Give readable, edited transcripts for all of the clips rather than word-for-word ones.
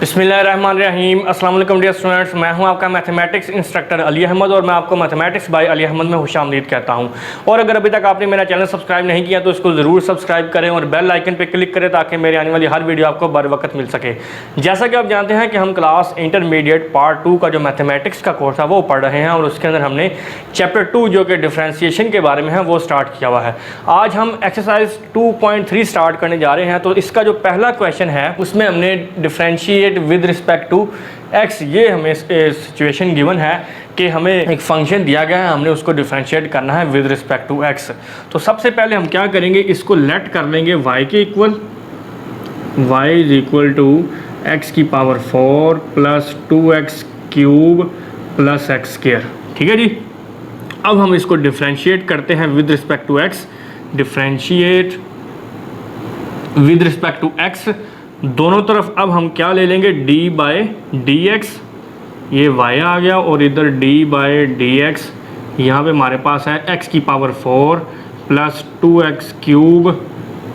बिस्मिल्लाहिर्रहमानिर्रहीम। अस्सलाम वालेकुम डियर स्टूडेंट्स, मैं हूं आपका मैथमेटिक्स इंस्ट्रक्टर अली अहमद और मैं आपको मैथमेटिक्स बाय अली अहमद में खुशामदीद कहता हूं। और अगर अभी तक आपने मेरा चैनल सब्सक्राइब नहीं किया तो इसको ज़रूर सब्सक्राइब करें और बेल आइकन पर क्लिक करें ताकि मेरी आने वाली हर वीडियो आपको बर वक्त मिल सके। जैसा कि आप जानते हैं कि हम क्लास इंटरमीडिएट पार्ट 2 का जो मैथमेटिक्स का कोर्स है वो पढ़ रहे हैं और उसके अंदर हमने चैप्टर 2 जो कि डिफ्रेंशिएशन के बारे में है वो स्टार्ट किया हुआ है। आज हम एक्सरसाइज 2.3 स्टार्ट करने जा रहे हैं। तो इसका जो पहला क्वेश्चन है उसमें हमने differentiate with respect to X, ये हमें सिचुएशन गिवन है कि हमें एक फंक्शन दिया गया है, हमने उसको डिफ्रेंशिएट करना है विद रिस्पेक्ट टू एक्स। तो सबसे पहले हम क्या करेंगे, इसको लेट कर लेंगे y के equal, y is equal to X की power 4 plus 2x cube plus X square. ठीक है जी। अब हम इसको डिफ्रेंशिएट करते हैं with respect to X. Differentiate with respect to X, दोनों तरफ अब हम क्या ले लेंगे, d बाय डी एक्स, ये y आ गया और इधर d बाय डी एक्स, यहाँ पर हमारे पास है x की power 4 plus 2x cube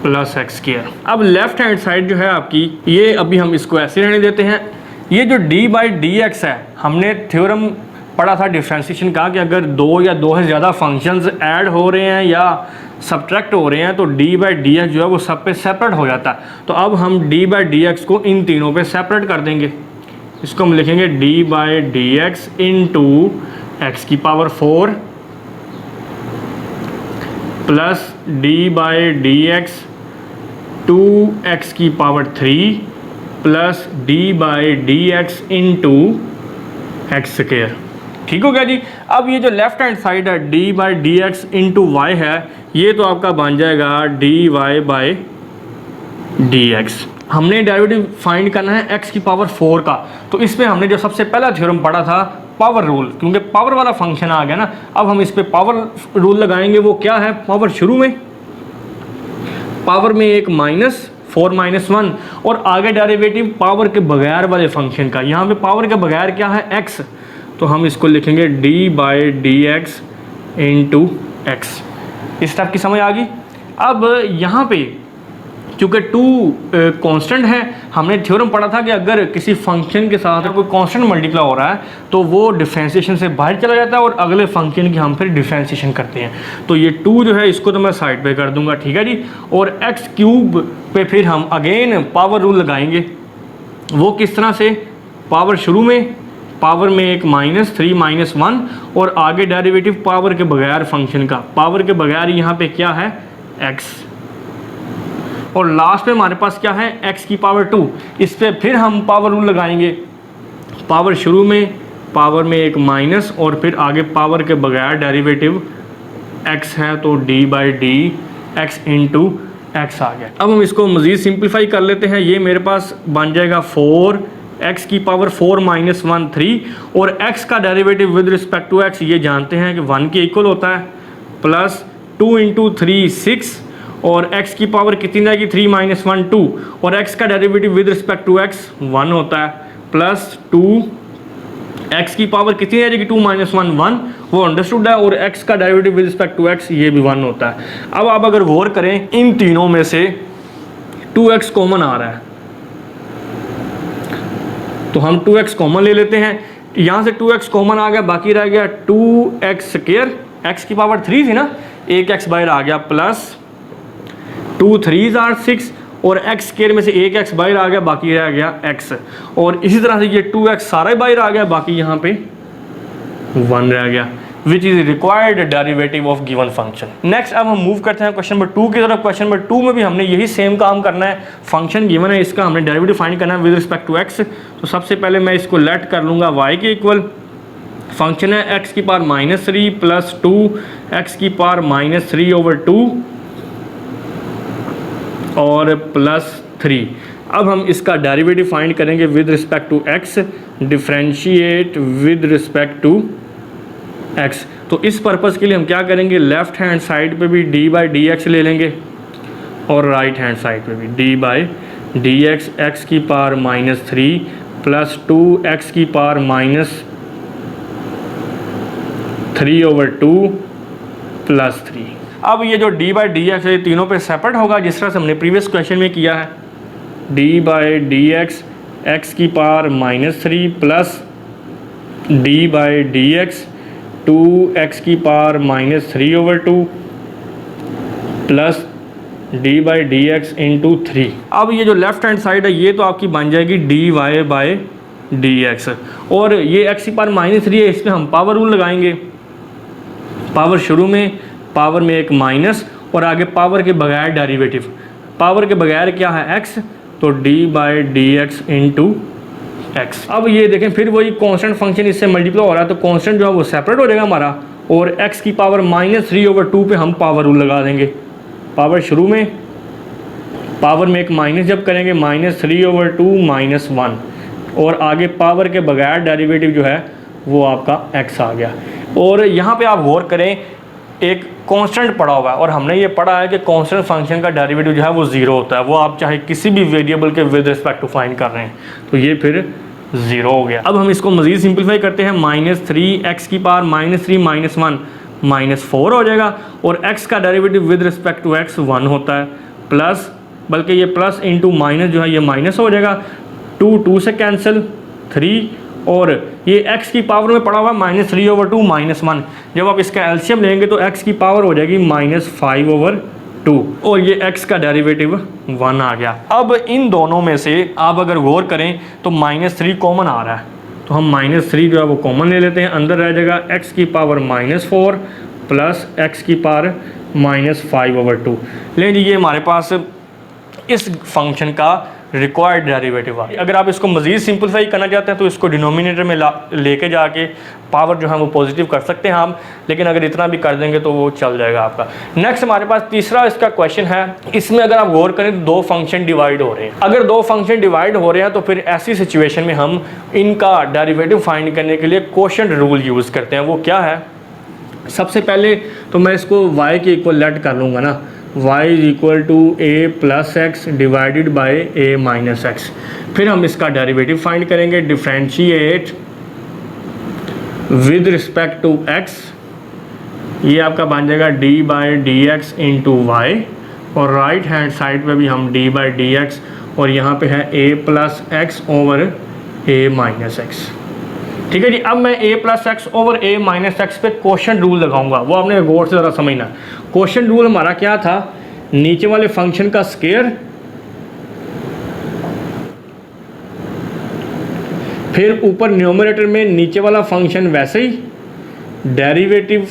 plus X square. अब लेफ्ट हैंड साइड जो है आपकी, ये अभी हम इसको ऐसे रहने देते हैं। ये जो d बाई डी एक्स है, हमने थ्योरम पढ़ा था डिफ्रेंशिएशन का कि अगर दो या दो से ज़्यादा फंक्शंस ऐड हो रहे हैं या सब्ट्रैक्ट हो रहे हैं तो d बाई डी एक्स जो है वो सब पे सेपरेट हो जाता है। तो अब हम d बाई डी एक्स को इन तीनों पे सेपरेट कर देंगे। इसको हम लिखेंगे d by D X into X की power 4 plus d by D X 2x की power 3 plus d by D X into X square. ठीक हो गया जी। अब ये जो लेफ्ट हैंड साइड है d by D X into Y है, ये तो आपका बन जाएगा dy बाई डी एक्स। हमने डेरिवेटिव फाइंड करना है x की पावर 4 का। तो इसमें हमने जो सबसे पहला थ्योरम पढ़ा था पावर रूल, क्योंकि पावर वाला फंक्शन आ गया ना, अब हम इस पे पावर रूल लगाएंगे। वो क्या है, पावर शुरू में पावर में एक माइनस 4 माइनस 1 और आगे डेरिवेटिव पावर के बगैर वाले फंक्शन का। यहाँ पे पावर के बगैर क्या है, x, तो हम इसको लिखेंगे d by D X into x. इस टाइप की समझ आ गई। अब यहाँ पे चूँकि 2 कांस्टेंट है, हमने थ्योरम पढ़ा था कि अगर किसी फंक्शन के साथ कोई कांस्टेंट मल्टीप्लाई हो रहा है तो वो डिफ्रेंशिएशन से बाहर चला जाता है और अगले फंक्शन की हम फिर डिफ्रेंशिएशन करते हैं। तो ये 2 जो है इसको तो मैं साइड पे कर दूंगा। ठीक है जी। और एक्स क्यूब पे फिर हम अगेन पावर रूल लगाएंगे। वो किस तरह से, पावर शुरू में पावर में एक माइनस 3 माइनस 1 और आगे डेरिवेटिव पावर के बगैर फंक्शन का। पावर के बगैर यहाँ पे क्या है, x, और लास्ट में हमारे पास क्या है, x की पावर 2। इस पे फिर हम पावर रूल लगाएंगे। पावर शुरू में पावर में एक माइनस और फिर आगे पावर के बगैर डेरिवेटिव x है तो d by D X into X आ गया। अब हम इसको मज़ीद सिंप्लीफाई कर लेते हैं। ये मेरे पास बन जाएगा 4 x की पावर 4 माइनस 1 3 और x का derivative with respect to x ये जानते हैं कि 1 के इक्वल होता है, प्लस 2 इंटू 3 6 और x की पावर कितनी आएगी, 3 माइनस 1 2 और x का derivative with respect to x 1 होता है, प्लस 2 x की पावर कितनी आ जाएगी, 2 माइनस 1 1, वो अंडरस्टूड है, और x का derivative with respect to x ये भी 1 होता है। अब आप अगर गौर करें, इन तीनों में से 2x कॉमन आ रहा है तो हम 2x कॉमन ले लेते हैं। यहाँ से 2x कॉमन आ गया, बाकी रह गया 2x स्क्वायर, x की पावर 3 थी ना, एक x बाहर आ गया, प्लस 2 3 आर 6 और x स्क्वायर में से एक x बाहर आ गया, बाकी रह गया x। और इसी तरह से ये 2x सारा ही बाहर आ गया, बाकी यहाँ पे 1 रह गया, which is required derivative of given function. Next अब हम मूव करते हैं क्वेश्चन नंबर 2 की तरफ। क्वेश्चन नंबर 2 में भी हमने यही सेम काम करना है। फंक्शन गिवन है, इसका हमने डेरिवेटिव फाइंड करना है विद रिस्पेक्ट टू एक्स। तो सबसे पहले मैं इसको लेट कर लूँगा y के इक्वल। फंक्शन है x की पावर माइनस 3 प्लस 2 एक्स की पावर माइनस 3 ओवर 2 और प्लस 3। अब हम इसका डेरिवेटिव फाइंड करेंगे with respect to x। Differentiate with respect to x। तो इस पर्पज़ के लिए हम क्या करेंगे, लेफ्ट हैंड साइड पे भी d बाई डी एक्स ले लेंगे और राइट हैंड साइड पे भी d by D X, X की पावर माइनस 3 प्लस 2 एक्स की पावर माइनस 3 ओवर 2 प्लस 3। अब ये जो d बाई डी एक्स है, तीनों पे सेपरेट होगा जिस तरह से हमने प्रीवियस क्वेश्चन में किया है। d by D X X की power -3 plus D by D X 2x की power -3/2 plus D by D X into 3। अब ये जो लेफ्ट हैंड साइड है ये तो आपकी बन जाएगी D Y by D X, और ये x की पावर -3 है, इस पर हम पावर रूल लगाएंगे। पावर शुरू में पावर में एक माइनस और आगे पावर के बगैर डेरिवेटिव, पावर के बगैर क्या है x, तो D by D X into x. अब ये देखें फिर वही कांस्टेंट फंक्शन इससे मल्टीप्लाई हो रहा है तो कांस्टेंट जो है वो सेपरेट हो जाएगा हमारा, और x की पावर -3/2 पे हम पावर रूल लगा देंगे। पावर शुरू में पावर में एक माइनस जब करेंगे -3/2 -1, और आगे पावर के बगैर डेरिवेटिव जो है वो आपका x आ गया। और यहाँ पे आप गौर करें एक कांस्टेंट पड़ा हुआ है, और हमने ये पढ़ा है कि कांस्टेंट फंक्शन का डेरिवेटिव जो है वो ज़ीरो होता है, वो आप चाहे किसी भी वेरिएबल के विद रिस्पेक्ट टू फाइंड कर रहे हैं तो ये फिर ज़ीरो हो गया। अब हम इसको मज़ीद सिंप्लीफाई करते हैं, -3 x की पावर -3 -1 -4 हो जाएगा, और x का derivative with respect to x 1 होता है, प्लस बल्कि ये प्लस इंटू माइनस जो है ये माइनस हो जाएगा, 2 से कैंसिल 3, और ये x की पावर में पड़ा हुआ -3/2 -1, जब आप इसका एलसीएम लेंगे तो x की पावर हो जाएगी -5/2, और ये x का डेरिवेटिव 1 आ गया। अब इन दोनों में से आप अगर गौर करें तो -3 कॉमन आ रहा है, तो हम -3 जो है वो कॉमन ले लेते हैं, अंदर रह जाएगा x की पावर -4 प्लस x की पावर -5/2। लेकिन ये हमारे पास इस फंक्शन का रिक्वायर्ड डेरिवेटिव आ। अगर आप इसको मज़ीद सिंपलीफाई करना चाहते हैं तो इसको डिनोमिनेटर में लेके जाके पावर जो है वो पॉजिटिव कर सकते हैं हम, लेकिन अगर इतना भी कर देंगे तो वो चल जाएगा आपका। नेक्स्ट हमारे पास तीसरा इसका क्वेश्चन है, इसमें अगर आप गौर करें तो दो फंक्शन डिवाइड हो रहे हैं। अगर दो फंक्शन डिवाइड हो रहे हैं तो फिर ऐसी सिचुएशन में हम इनका डेरिवेटिव फाइंड करने के लिए क्वोशिएंट रूल यूज़ करते हैं। वो क्या है, सबसे पहले तो मैं इसको y के इक्वल लेट कर लूँगा ना, y = a+x divided by a-x। फिर हम इसका डेरिवेटिव फाइंड करेंगे, differentiate with respect to x, ये आपका बन जाएगा d by D X into Y, और राइट हैंड साइड पे भी हम d बाई डी एक्स, और यहाँ पे है a+x ओवर a-x। ठीक है जी। अब मैं a+x ओवर a-x पे क्वोशिएंट रूल लगाऊंगा, वो आपने गौर से ज़रा समझना। क्वोशिएंट रूल हमारा क्या था, नीचे वाले फंक्शन का स्क्वायर फिर ऊपर न्यूमरेटर में नीचे वाला फंक्शन वैसे ही, डेरिवेटिव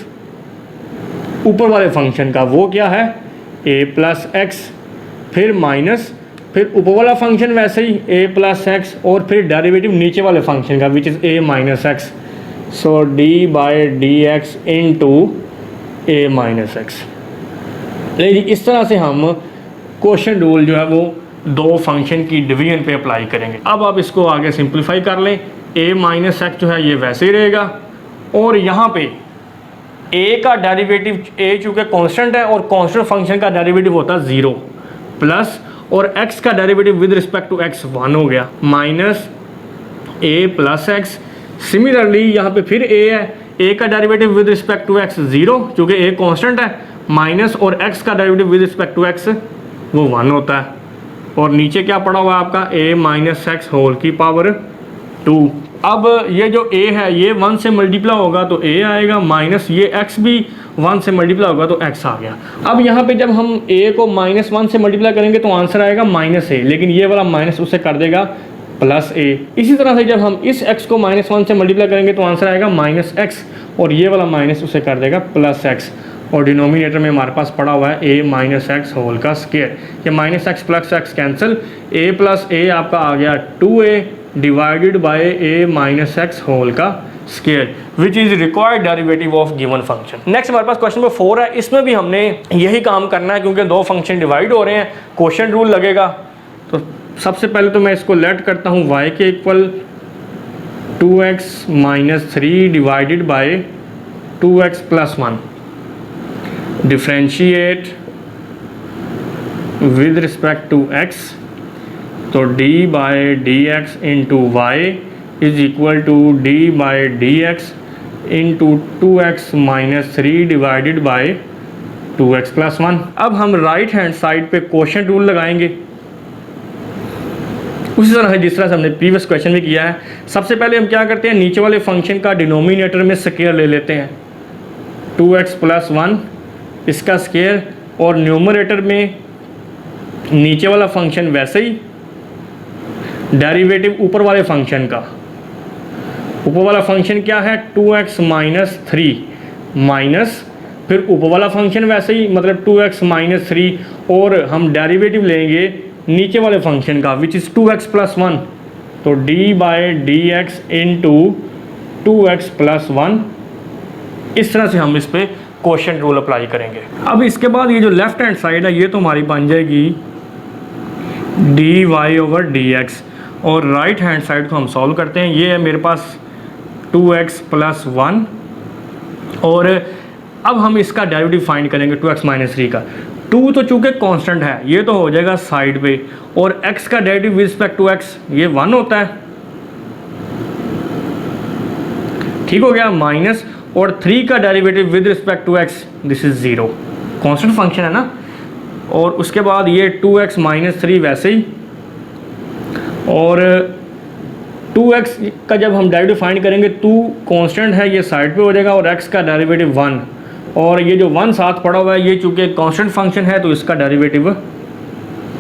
ऊपर वाले फंक्शन का वो क्या है a+x, फिर माइनस, फिर ऊपर वाला फंक्शन वैसे ही a+x, और फिर डेरिवेटिव नीचे वाले फंक्शन का which is a-x, so d by D X into a-x। लेकिन इस तरह से हम क्वोशिएंट रूल जो है वो दो फंक्शन की डिवीजन पे अप्लाई करेंगे। अब आप इसको आगे सिंप्लीफाई कर लें, a-x जो है ये वैसे ही रहेगा, और यहाँ पे a का डेरिवेटिव, a चूँकि कांस्टेंट है और कांस्टेंट फंक्शन का डेरिवेटिव होता है 0, प्लस और x का derivative with respect to x 1 हो गया, माइनस a+x। सिमिलरली यहाँ पे फिर a है, a का derivative with respect to x 0, चूँकि a कांस्टेंट है, माइनस और x का derivative with respect to x वो 1 होता है, और नीचे क्या पड़ा हुआ है आपका a-x होल की पावर 2। अब ये जो a है ये 1 से मल्टीप्लाई होगा तो a आएगा, माइनस ये x भी 1 से मल्टीप्लाई होगा तो x आ गया। अब यहाँ पे जब हम a को -1 से मल्टीप्लाई करेंगे तो आंसर आएगा -a, लेकिन ये वाला माइनस उसे कर देगा +a। इसी तरह से जब हम इस x को -1 से मल्टीप्लाई करेंगे तो आंसर आएगा -x, और ये वाला माइनस उसे कर देगा +x, और डिनोमिनेटर में हमारे पास पड़ा हुआ है a-x होल का स्क्वायर। ये -x + x कैंसिल, a+a आपका आ गया 2a divided by a-x whole का square, which is required derivative of given function. Next हमारे पास क्वेश्चन नंबर 4 है, इसमें भी हमने यही काम करना है क्योंकि दो फंक्शन डिवाइड हो रहे हैं, क्वोशिएंट रूल लगेगा। तो सबसे पहले तो मैं इसको लेट करता हूँ y के equal 2x - 3 divided by 2x + 1, differentiate with respect to x, तो d by D X into Y is equal to d by D X into 2x - 3 divided by 2x + 1। अब हम राइट हैंड साइड पे quotient rule लगाएंगे, उसी तरह जिस तरह से हमने प्रीवियस क्वेश्चन में किया है, सबसे पहले हम क्या करते हैं, नीचे वाले फंक्शन का डिनोमिनेटर में स्क्वायर ले लेते हैं 2x + 1 इसका स्क्वायर, और न्यूमरेटर में नीचे वाला फंक्शन वैसे ही, डेरिवेटिव ऊपर वाले फंक्शन का, ऊपर वाला फंक्शन क्या है 2x - 3 माइनस, फिर ऊपर वाला फंक्शन वैसे ही मतलब 2x - 3, और हम डेरिवेटिव लेंगे नीचे वाले फंक्शन का विच इज़ 2x + 1, तो d/dx इंटू 2x + 1। इस तरह से हम इस पे क्वोशिएंट रूल अप्लाई करेंगे। अब इसके बाद ये जो लेफ्ट हैंड साइड है ये तो हमारी बन जाएगी dy/dx, और राइट हैंड साइड को हम सॉल्व करते हैं। ये है मेरे पास 2x + 1, और अब हम इसका डेरिवेटिव फाइंड करेंगे 2x - 3 का। 2 तो चूँकि कांस्टेंट है ये तो हो जाएगा साइड पे, और x का derivative with respect to x ये 1 होता है, ठीक हो गया, माइनस, और 3 का derivative with respect to x this is 0, constant function है ना। और उसके बाद ये 2x - 3 वैसे ही, और 2x का जब हम डेरिवेटिव फाइंड करेंगे 2 कांस्टेंट है ये साइड पे हो जाएगा, और x का डेरिवेटिव 1, और ये जो 1 साथ पड़ा हुआ है ये चूँकि कांस्टेंट फंक्शन है तो इसका डेरिवेटिव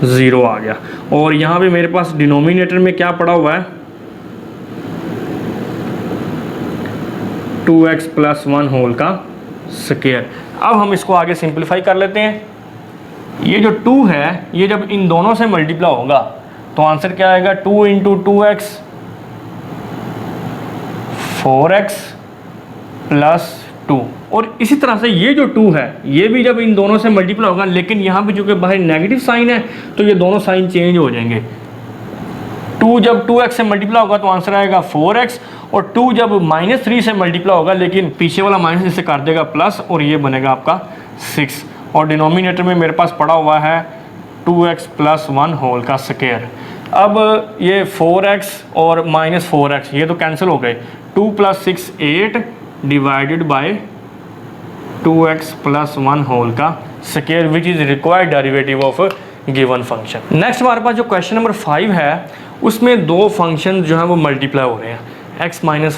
0 आ गया। और यहाँ पे मेरे पास डिनोमिनेटर में क्या पड़ा हुआ है 2x + 1 होल का स्क्वायर। अब हम इसको आगे सिंप्लीफाई कर लेते हैं। ये जो 2 है ये जब इन दोनों से मल्टीप्लाई होगा तो आंसर क्या आएगा 2 × 2x 4x + 2, और इसी तरह से ये जो 2 है ये भी जब इन दोनों से मल्टीप्लाई होगा, लेकिन यहाँ पे चूँकि बाहर नेगेटिव साइन है तो ये दोनों साइन चेंज हो जाएंगे। 2 जब 2x से मल्टीप्लाई होगा तो आंसर आएगा 4x, और 2 जब -3 से मल्टीप्लाई होगा लेकिन पीछे वाला माइनस इसे कर देगा प्लस, और ये बनेगा आपका 6, और डिनोमिनेटर में मेरे पास पड़ा हुआ है 2x + 1 होल का स्क्वायर। अब ये 4x और -4x ये तो कैंसिल हो गए, 2 + 6 8 डिवाइडेड बाय 2x + 1 होल का square which is required derivative of given function. Next हमारे पास जो क्वेश्चन नंबर 5 है उसमें दो फंक्शन जो हैं वो मल्टीप्लाई हो रहे हैं, x - 5 ×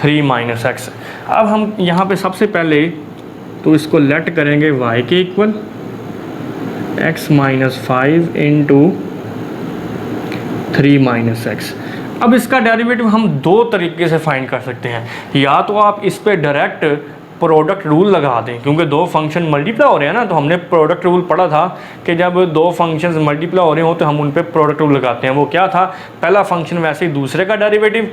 3 - x। अब हम यहाँ पे सबसे पहले तो इसको लेट करेंगे y के इक्वल, x - 5 × 3 - x। अब इसका डेरिवेटिव हम दो तरीके से फाइंड कर सकते हैं, या तो आप इस पे डायरेक्ट प्रोडक्ट रूल लगा दें, क्योंकि दो फंक्शन मल्टीप्लाई हो रहे हैं ना, तो हमने प्रोडक्ट रूल पढ़ा था कि जब दो फंक्शंस मल्टीप्लाई हो रहे हो तो हम उन पे प्रोडक्ट रूल लगाते हैं। वो क्या था, पहला फंक्शन वैसे ही दूसरे का डेरिवेटिव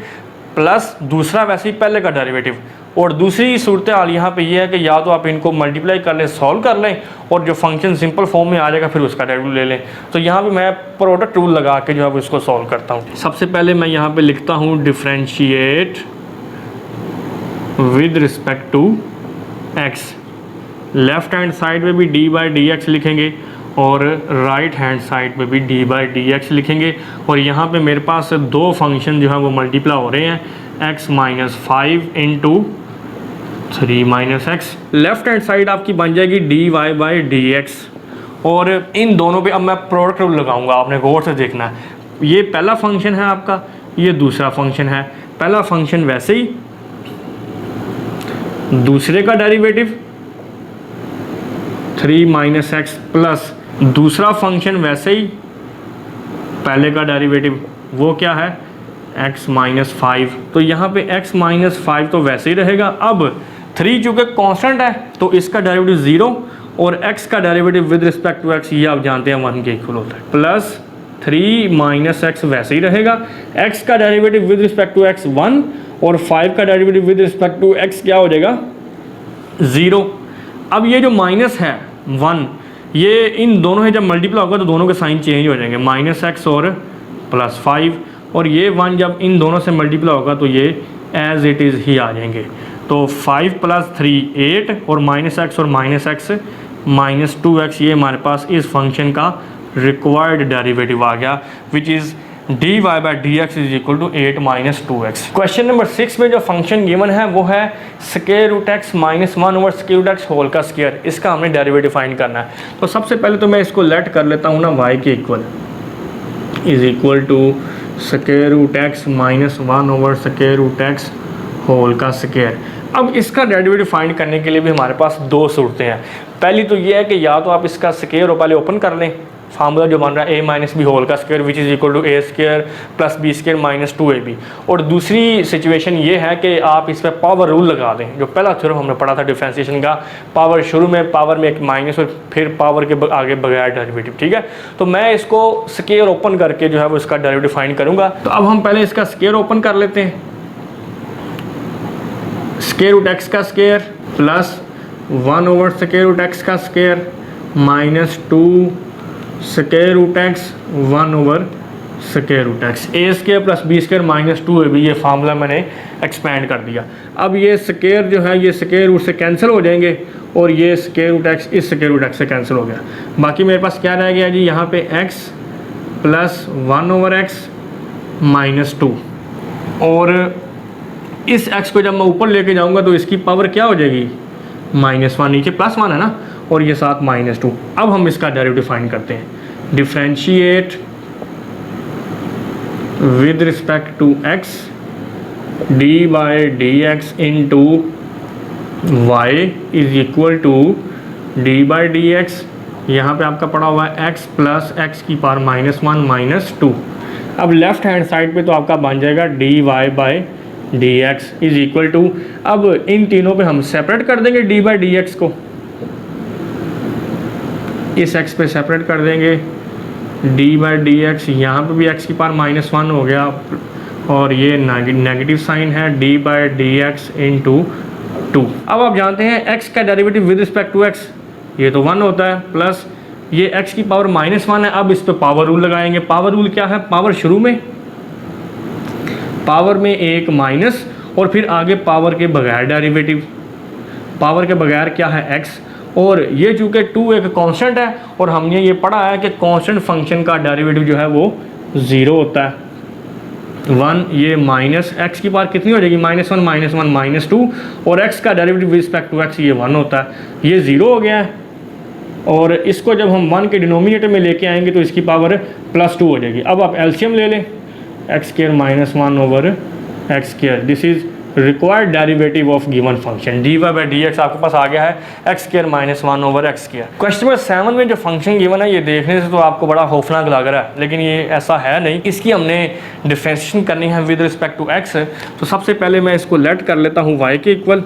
प्लस दूसरा वैसे ही पहले का डेरिवेटिव। और दूसरी सूरत हाल यहाँ पे ये है कि या तो आप इनको मल्टीप्लाई कर लें, सॉल्व कर लें, और जो फंक्शन सिंपल फॉर्म में आ जाएगा फिर उसका डेरिवेटिव ले लें। तो यहाँ पे मैं प्रोडक्ट रूल लगा के जो है इसको सॉल्व करता हूँ। सबसे पहले मैं यहाँ पे लिखता हूँ differentiate with respect to x। Left hand side में भी d/dx लिखेंगे और राइट हैंड साइड पे भी d/dx लिखेंगे। और यहाँ पे मेरे पास दो फंक्शन जो है वो मल्टीप्लाई हो रहे हैं, x - 5 × 3 - x। Left hand side आपकी बन जाएगी dy/dx, और इन दोनों पे अब मैं प्रोडक्ट रूल लगाऊंगा, आपने गौर से देखना है। ये पहला फंक्शन है आपका, ये दूसरा फंक्शन है। पहला फंक्शन वैसे ही, दूसरे का डेरिवेटिव 3 - x प्लस दूसरा फंक्शन वैसे ही, पहले का डेरिवेटिव वो क्या है x - 5। तो यहाँ पे x - 5 तो वैसे ही रहेगा। अब 3 चूँकि कांस्टेंट है तो इसका डेरिवेटिव 0, और x का derivative with respect to x ये आप जानते हैं 1 के इक्वल होता है, प्लस 3 - x वैसे ही रहेगा। x का derivative with respect to x 1, और 5 का derivative with respect to x क्या हो जाएगा 0। अब ये जो माइनस है 1, ये इन दोनों से जब मल्टीप्लाई होगा तो दोनों के साइन चेंज हो जाएंगे, -x और +5, और ये 1 जब इन दोनों से मल्टीप्लाई होगा तो ये एज इट इज़ ही आ जाएंगे। तो 5 + 3 8, और -x और -x -2x ये हमारे पास इस फंक्शन का रिक्वायर्ड डेरिवेटिव आ गया, which is dy/dx = 8 - 2x। Question number 6 में जो फंक्शन गिवन है वो है √x - 1/√x होल का स्क्वायर। इसका हमने डेरिवेटिव फाइंड करना है। तो सबसे पहले तो मैं इसको लेट कर लेता हूँ ना y के equal, is equal to square root X minus 1 over square root X whole का स्क्वायर। अब इसका डेरिवेटिव फाइंड करने के लिए भी हमारे पास दो सूरतें हैं। पहली तो ये है कि या तो आप इसका स्क्वायर पहले ओपन कर लें, फार्मूला जो बन रहा है a माइनस बी होल का square which is equal to A square plus B square minus 2ab। और दूसरी सिचुएशन ये है कि आप इस पर पावर रूल लगा दें, जो पहला थ्योरम हमने पढ़ा था डिफरेंशिएशन का, पावर शुरू में पावर में एक माइनस और फिर पावर के आगे बगैर डेरिवेटिव। ठीक है, तो मैं इसको स्क्वायर ओपन करके जो है वो इसका डेरिवेटिव फाइंड करूँगा। तो अब हम पहले इसका स्क्वायर ओपन कर लेते हैं। स्क्वायर रूट एक्स का square plus 1 over square root X का square minus 2 square root X 1 over square root X, A square plus B square minus 2ab। ये फार्मूला मैंने एक्सपेंड कर दिया। अब ये स्क्वायर जो है ये स्क्वायर रूट से कैंसिल हो जाएंगे और ये स्क्वायर रूट एक्स इस स्क्वायर रूट एक्स से कैंसिल हो गया। बाकी मेरे पास क्या रह गया जी, यहाँ पे x plus 1 over x minus 2, और इस x को जब मैं ऊपर लेके जाऊँगा तो इसकी पावर क्या हो जाएगी, -1, नीचे +1 है ना, और ये साथ -2। अब हम इसका डेरिवेटिव फाइंड करते हैं। Differentiate with respect to x D by D X into Y is equal to D by D X, यहाँ पर आपका पड़ा हुआ है x प्लस एक्स की पावर -1 -2। अब लेफ्ट हैंड साइड पे तो आपका बन जाएगा D Y by D X is equal to, अब इन तीनों पे हम सेपरेट कर देंगे डी बाई डी एक्स को, इस x पे सेपरेट कर देंगे d बाई डी एक्स, यहाँ पर भी x की पावर -1 हो गया, और ये नेगेटिव साइन है d by D X into 2। अब आप जानते हैं x का derivative with respect to x ये तो 1 होता है, प्लस ये x की पावर -1 है। अब इस पे पावर रूल लगाएंगे। पावर रूल क्या है, पावर शुरू में पावर में एक माइनस और फिर आगे पावर के बगैर डेरिवेटिव, पावर के बगैर क्या है x, और ये चूँकि 2 एक कांस्टेंट है और हमने ये पढ़ा है कि कांस्टेंट फंक्शन का डेरिवेटिव जो है वो 0 होता है। 1 ये माइनस x की पावर कितनी हो जाएगी, -1 -2, और x का derivative with respect to x ये 1 होता है, ये 0 हो गया है। और इसको जब हम 1 के डिनोमिनेटर में लेके आएंगे तो इसकी पावर +2 हो जाएगी। अब आप एलसीएम ले लें, X square -1 over X square, this is required derivative of given function, D Y by D X आपके पास आ गया है X square -1 over X square. Question number 7 में जो फंक्शन गिवन है ये देखने से तो आपको बड़ा खौफनाक लग रहा है, लेकिन ये ऐसा है नहीं। इसकी हमने डिफरेंशिएशन करनी है विद रिस्पेक्ट टू एक्स। तो सबसे पहले मैं इसको लेट कर लेता हूँ y के equal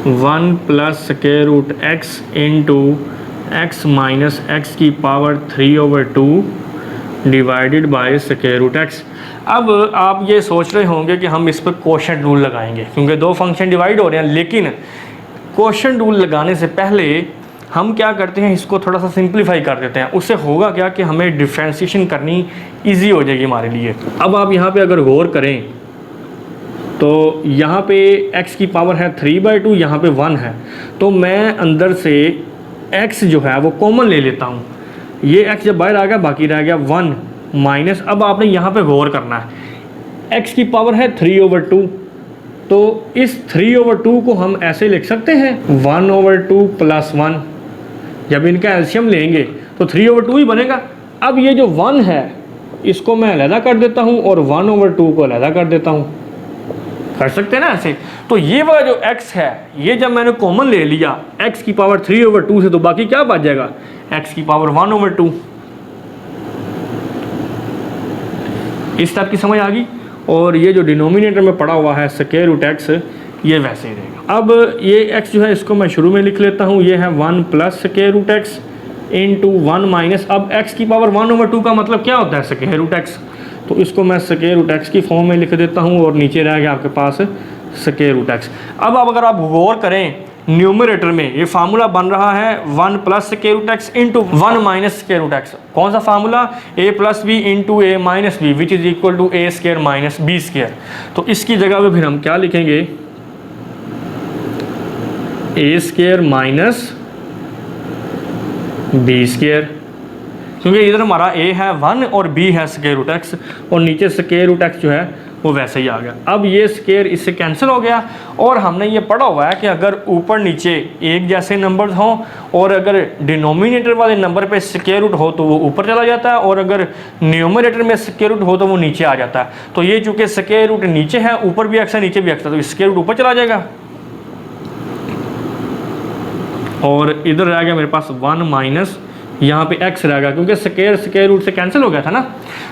1 plus square root x into X minus x की power 3 over 2 divided by square root X. अब आप ये सोच रहे होंगे कि हम इस पर कोशेंट रूल लगाएंगे क्योंकि दो फंक्शन डिवाइड हो रहे हैं, लेकिन कोशेंट रूल लगाने से पहले हम क्या करते हैं, इसको थोड़ा सा सिंप्लीफाई कर देते हैं। उससे होगा क्या कि हमें डिफरेंशिएशन करनी इजी हो जाएगी हमारे लिए। अब आप यहाँ पे अगर गौर करें तो यहाँ पे x की पावर है 3/2, यहाँ पे 1 है, तो मैं अंदर से x जो है वो कॉमन ले लेता हूँ। ये x जब बाहर आ गया बाकी रह गया 1 माइनस, अब आपने यहाँ पे गौर करना है x की पावर है 3/2, तो इस 3/2 को हम ऐसे लिख सकते हैं 1/2 + 1। जब इनका एलसीएम लेंगे तो 3/2 ही बनेगा। अब ये जो 1 है इसको मैं अलग कर देता हूँ और 1/2 को अलग कर देता हूँ, कर सकते हैं ना ऐसे। तो ये वाला जो x है ये जब मैंने कॉमन ले लिया x की पावर 3/2 से, तो बाकी क्या बच जाएगा, x की पावर 1/2। इस टाइप की समझ आ गई। और ये जो डिनोमिनेटर में पड़ा हुआ है स्क्वायर रूट एक्स, ये वैसे ही रहेगा। अब ये x जो है इसको मैं शुरू में लिख लेता हूँ, ये है 1 plus square root x into 1 minus, अब x की पावर 1/2 का मतलब क्या होता है, स्क्वायर रूट एक्स, तो इसको मैं स्क्वायर रूट एक्स की फॉर्म में लिख देता हूँ और नीचे रह गया आपके पास स्क्वायर रूट एक्स। अब अगर आप गौर करें न्यूमरेटर में ये फार्मूला बन रहा है 1 plus square root x into 1 minus square root x. कौन सा formula, a plus B into A minus B which is equal to A square minus B square. तो इसकी जगह पे फिर हम क्या लिखेंगे, A square minus B square, क्योंकि इधर हमारा a है 1 और b है स्क्वायर रूट एक्स, और नीचे स्क्वायर रूट एक्स जो है वो वैसे ही आ गया। अब ये स्केयर इससे कैंसिल हो गया और हमने ये पढ़ा हुआ है कि अगर ऊपर नीचे एक जैसे नंबर हों और अगर डिनोमिनेटर वाले नंबर पे स्केयर रूट हो तो वो ऊपर चला जाता है और अगर न्यूमरेटर में स्केयर रूट हो तो वो नीचे आ जाता है। तो ये चूँकि स्केयर रूट नीचे है, ऊपर भी एक्स है नीचे भी एक्स है, तो स्केयर रूट ऊपर चला जाएगा और इधर रह गया मेरे पास 1 माइनस यहाँ पे x रहेगा क्योंकि स्केयर रूट से कैंसिल हो गया था ना,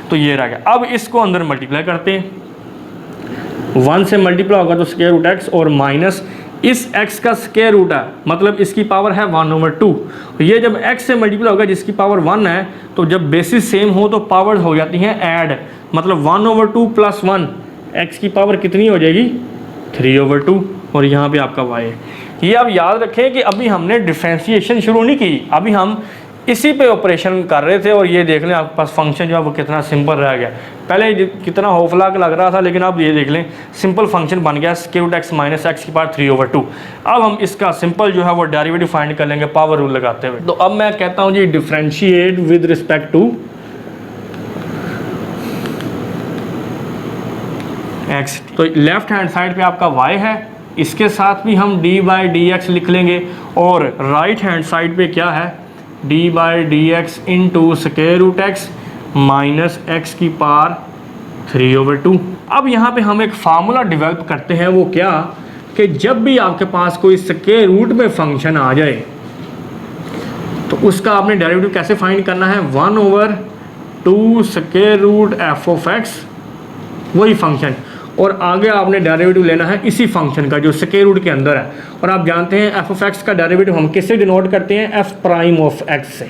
तो ये रह गया। अब इसको अंदर मल्टीप्लाई करते हैं, 1 से मल्टीप्लाई होगा तो स्केयर रूट x और माइनस इस x का स्केयर रूट है, मतलब इसकी पावर है 1/2। ये जब x से मल्टीप्लाई होगा जिसकी पावर 1 है, तो जब बेसिस सेम हो तो पावर हो जाती हैं ऐड, मतलब 1/2 प्लस 1 x की पावर कितनी हो जाएगी 3/2 और यहाँ पे आपका y है। ये आप याद रखें कि अभी हमने डिफ्रेंशिएशन शुरू नहीं की, अभी हम इसी पे ऑपरेशन कर रहे थे और ये देख लें आपके पास फंक्शन जो है वो कितना सिंपल रह गया। पहले कितना हौफलाक लग रहा था, लेकिन अब ये देख लें सिंपल फंक्शन बन गया square root x minus x की पावर 3/2। अब हम इसका सिंपल जो है वो डेरिवेटिव फाइंड कर लेंगे पावर रूल लगाते हुए। तो अब मैं कहता हूँ जी differentiate with respect to x। तो लेफ्ट हैंड साइड पे आपका y है, इसके साथ भी हम d/dx लिख लेंगे और राइट हैंड साइड पे क्या है d/dx into square root x minus x की पावर 3/2। अब यहाँ पे हम एक फार्मूला डेवलप करते हैं, वो क्या कि जब भी आपके पास कोई स्क्वायर रूट में फंक्शन आ जाए तो उसका आपने डेरिवेटिव कैसे फाइंड करना है, 1/2 स्क्वायर रूट f(x) वही फंक्शन, और आगे आपने डेरिवेटिव लेना है इसी फंक्शन का जो स्क्वायर रूट के अंदर है। और आप जानते हैं f(x) का डेरिवेटिव हम किससे डिनोट करते हैं, f'(x) से।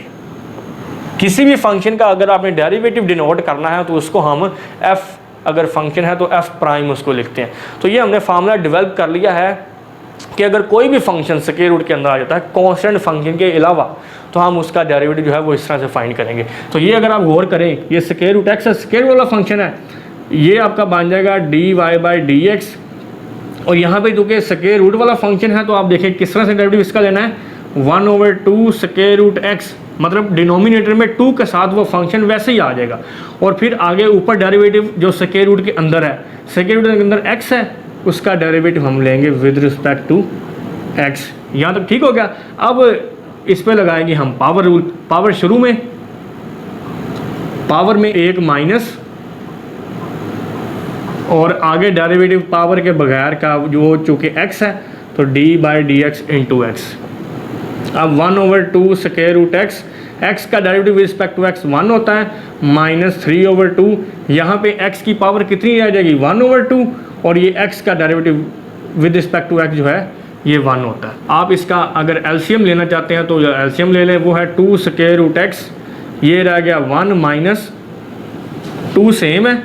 किसी भी फंक्शन का अगर आपने डेरिवेटिव डिनोट करना है तो उसको हम f, अगर फंक्शन है तो f' उसको लिखते हैं। तो ये हमने फार्मूला डेवलप कर लिया है कि अगर कोई भी फंक्शन स्क्वायर रूट के अंदर आ जाता है कांस्टेंट फंक्शन के अलावा, तो हम उसका डेरिवेटिव जो है वो इस तरह से फाइंड करेंगे। तो ये अगर आप गौर करें, ये स्क्वायर रूट x स्क्वायर वाला फंक्शन है, ये आपका बन जाएगा dy/dx और यहाँ पे जो कि स्क्वायर रूट वाला फंक्शन है तो आप देखें किस तरह से डेरिवेटिव इसका लेना है, 1/2 स्क्वायर रूट x, मतलब डिनोमिनेटर में 2 के साथ वो फंक्शन वैसे ही आ जाएगा और फिर आगे ऊपर डेरिवेटिव जो स्क्वायर रूट के अंदर है, स्क्वायर रूट के अंदर x है, उसका डेरिवेटिव हम लेंगे विद रिस्पेक्ट टू x। यहाँ तक ठीक हो गया। अब इस पर लगाएंगे हम पावर रूल। पावर शुरू में, पावर में 1 माइनस और आगे डेरिवेटिव पावर के बगैर का जो चूँकि x है तो d/dx इंटू x। अब 1/2 स्क्वायर रूट x का derivative with respect to x 1 होता है माइनस 3/2, यहाँ पे x की पावर कितनी रह जाएगी 1/2 और ये x का derivative with respect to x जो है ये 1 होता है। आप इसका अगर एलसीएम लेना चाहते हैं तो एलसीएम ले लें, वो है 2 स्क्वायर रूट x, ये रह गया 1 माइनस 2 सेम है,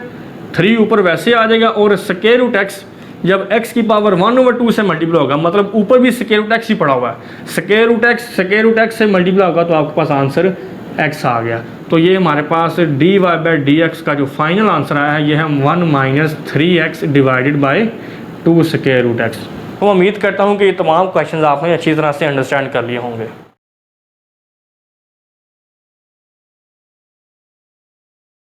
3 ऊपर वैसे आ जाएगा और स्क्वायर रूट x जब x की पावर 1/2 से मल्टीप्लाई होगा, मतलब ऊपर भी स्क्वायर रूट x ही पड़ा हुआ है, स्क्वायर रूट x से मल्टीप्लाई होगा तो आपके पास आंसर x आ गया। तो ये हमारे पास dy/dx का जो फाइनल आंसर आया है ये है 1 minus 3x divided by 2 square root x। तो उम्मीद करता हूँ कि ये तमाम क्वेश्चन आपने अच्छी तरह से अंडरस्टैंड कर लिए होंगे।